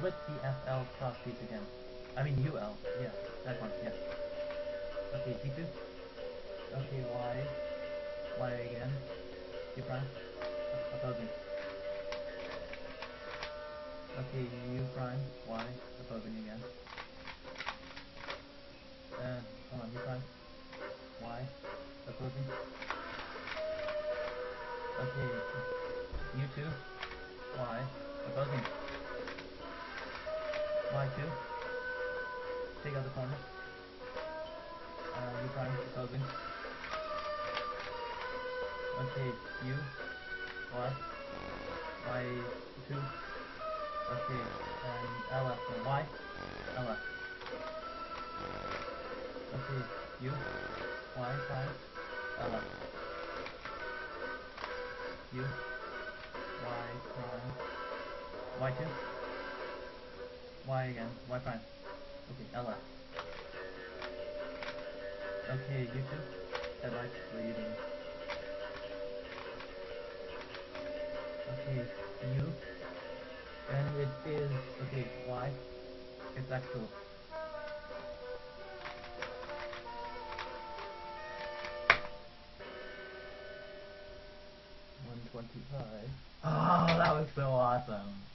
put the FL cross piece again. I mean UL, yeah, that one, yeah. Okay, G2. Okay, Y again. G prime. Opposing. Okay, U prime, Y, opposing again. Hold on, U prime, Y, opposing. Okay, U2, Y, opposing. Y2, take out the corner. U prime, opposing. Okay, U, Y, Y2. Okay, and LF, no, Y, LF. Okay, U, Y prime, LF. U, Y prime, Y2, Y again, Y prime. Okay, LF. Okay, U2, headlights leading. Okay, U, and it is, okay, Y, it's actual. 125. Oh, that was so awesome.